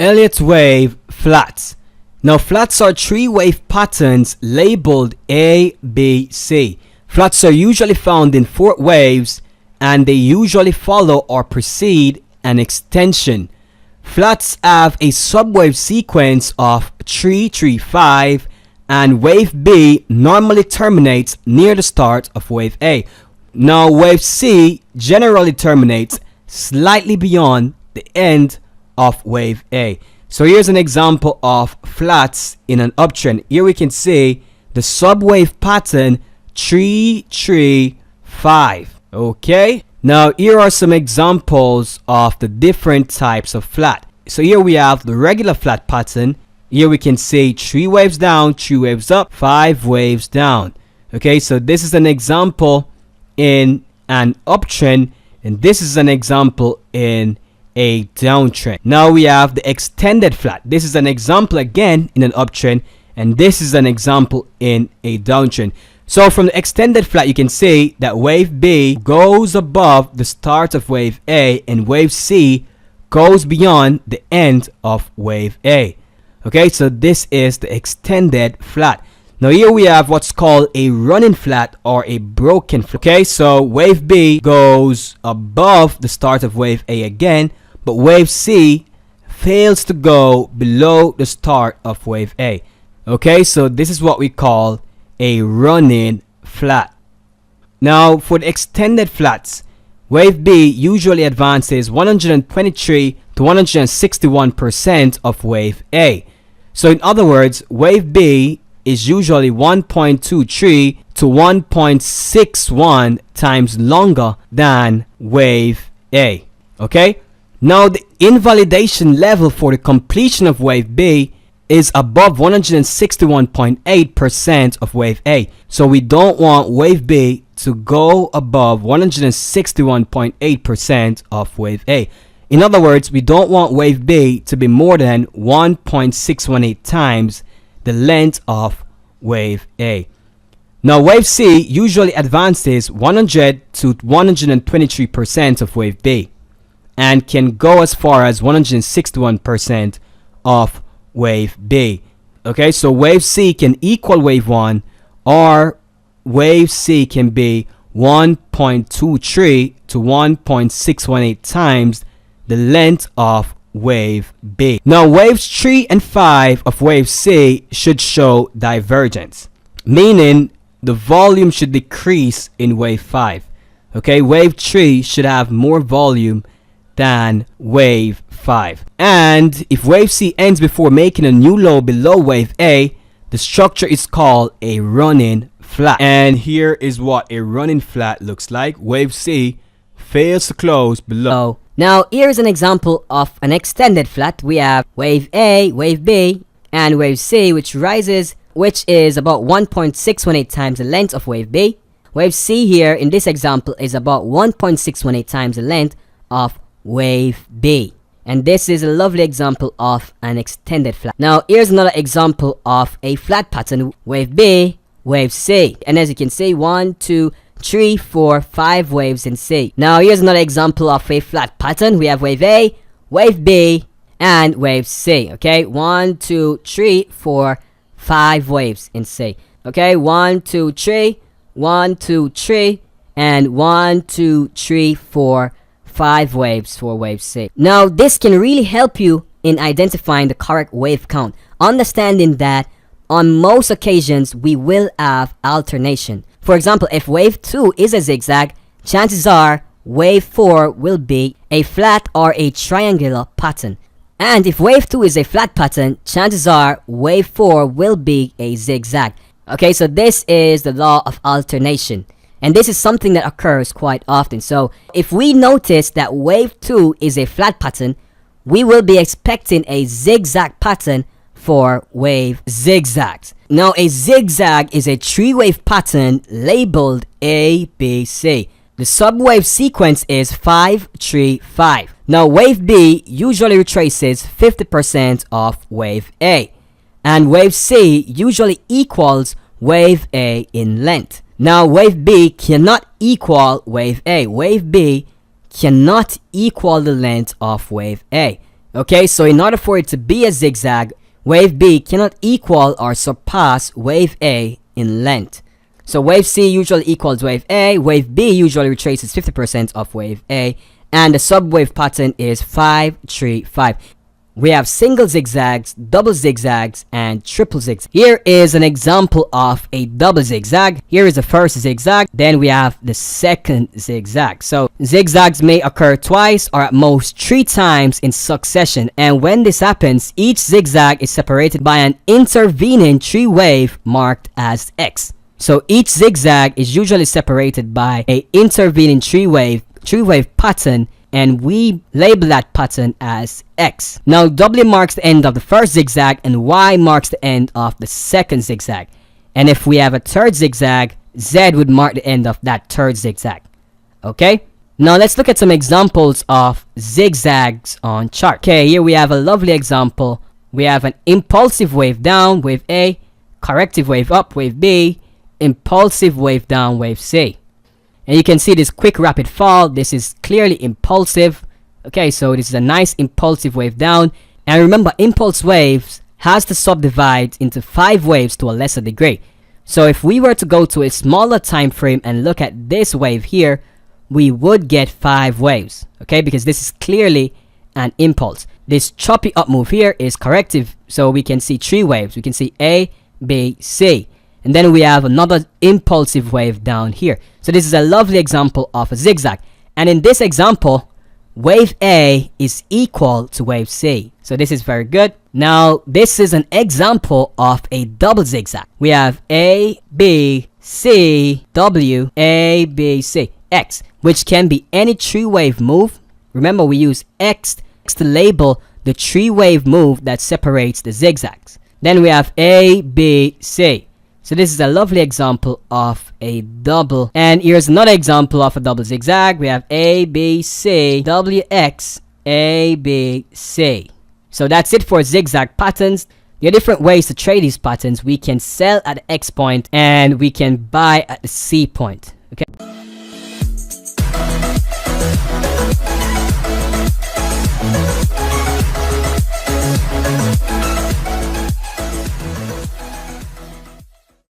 Elliot Wave flats. Now flats are three wave patterns labeled A, B, C. Flats are usually found in four waves and they usually follow or precede an extension. Flats have a subwave sequence of 3, 3, 5 and wave B normally terminates near the start of wave A. Now wave C generally terminates slightly beyond the end of wave A. So here's an example of flats in an uptrend. Here we can see the subwave pattern 3, 3, 5. Okay, now here are some examples of the different types of flat. So here we have the regular flat pattern. Here we can see 3 waves down, 3 waves up, 5 waves down. Okay, so this is an example in an uptrend, and this is an example in a downtrend. Now we have the extended flat. This is an example again in an uptrend, and this is an example in a downtrend. So from the extended flat, you can see that wave B goes above the start of wave A and wave C goes beyond the end of wave A. Okay, so this is the extended flat. Now here we have what's called a running flat or a broken flat. Okay, so wave B goes above the start of wave A again, but wave C fails to go below the start of wave A. Okay, so this is what we call a running flat. Now for the extended flats, wave B usually advances 123 to 161% of wave A. So in other words, wave B is usually 1.23 to 1.61 times longer than wave A. Okay? Now the invalidation level for the completion of wave B is above 161.8% of wave A. So we don't want wave B to go above 161.8% of wave A. In other words, we don't want wave B to be more than 1.618 times the length of wave A. Now wave C usually advances 100 to 123% of wave B and can go as far as 161% of wave B. Okay, so wave C can equal wave 1, or wave C can be 1.23 to 1.618 times the length of wave B. Now waves 3 and 5 of wave C should show divergence, meaning the volume should decrease in wave 5. Okay, wave 3 should have more volume than wave 5. And if wave C ends before making a new low below wave A, the structure is called a running flat. And here is what a running flat looks like. Wave C fails to close below. Now here's an example of an extended flat. We have wave A, wave B, and wave C, which rises, which is about 1.618 times the length of wave B. Wave C here in this example is about 1.618 times the length of wave B. And this is a lovely example of an extended flat. Now here's another example of a flat pattern. Wave B, wave C. And as you can see, 1, 2, 3, 4, 5 waves in C. Now here's another example of a flat pattern. We have wave A, wave B, and wave C. Okay, 1, 2, 3, 4, 5 waves in C. Okay, 1, 2, 3, 1, 2, 3, and 1, 2, 3, 4, 5 waves for wave C. Now this can really help you in identifying the correct wave count, understanding that on most occasions we will have alternation. For example, if wave 2 is a zigzag, chances are wave 4 will be a flat or a triangular pattern. And if wave 2 is a flat pattern, chances are wave 4 will be a zigzag. Okay, so this is the law of alternation. And this is something that occurs quite often. So if we notice that wave 2 is a flat pattern, we will be expecting a zigzag pattern for wave zigzags. Now a zigzag is a 3-wave pattern labeled A, B, C. The subwave sequence is 5, 3, 5. Now wave B usually retraces 50% of wave A, and wave C usually equals wave A in length. Now wave B cannot equal wave A. Wave B cannot equal the length of wave A. Okay, so in order for it to be a zigzag, wave B cannot equal or surpass wave A in length. So wave C usually equals wave A, wave B usually retraces 50% of wave A, and the subwave pattern is 5, 3, 5. We have single zigzags, double zigzags, and triple zigzags. Here is an example of a double zigzag. Here is the first zigzag, then we have the second zigzag. So zigzags may occur twice or at most 3 times in succession, and when this happens, each zigzag is separated by an intervening 3 wave marked as X. So each zigzag is usually separated by a intervening 3 wave pattern, and we label that pattern as X. Now W marks the end of the first zigzag and Y marks the end of the second zigzag. And if we have a third zigzag, Z would mark the end of that third zigzag. Okay? Now let's look at some examples of zigzags on chart. Okay, here we have a lovely example. We have an impulsive wave down, wave A, corrective wave up, wave B, impulsive wave down, wave C. And you can see this quick rapid fall. This is clearly impulsive. Okay, so this is a nice impulsive wave down. And remember, impulse waves has to subdivide into 5 waves to a lesser degree. So if we were to go to a smaller time frame and look at this wave here, we would get 5 waves. Okay, because this is clearly an impulse. This choppy up move here is corrective. So we can see 3 waves. We can see A, B, C. And then we have another impulsive wave down here. So this is a lovely example of a zigzag. And in this example, wave A is equal to wave C. So this is very good. Now, this is an example of a double zigzag. We have A, B, C, W, A, B, C, X, which can be any 3 wave move. Remember, we use X to label the 3 wave move that separates the zigzags. Then we have A, B, C. So this is a lovely example of a double. And here's another example of a double zigzag. We have A, B, C, W, X, A, B, C. So that's it for zigzag patterns. There are different ways to trade these patterns. We can sell at the X point and we can buy at the C point. Okay.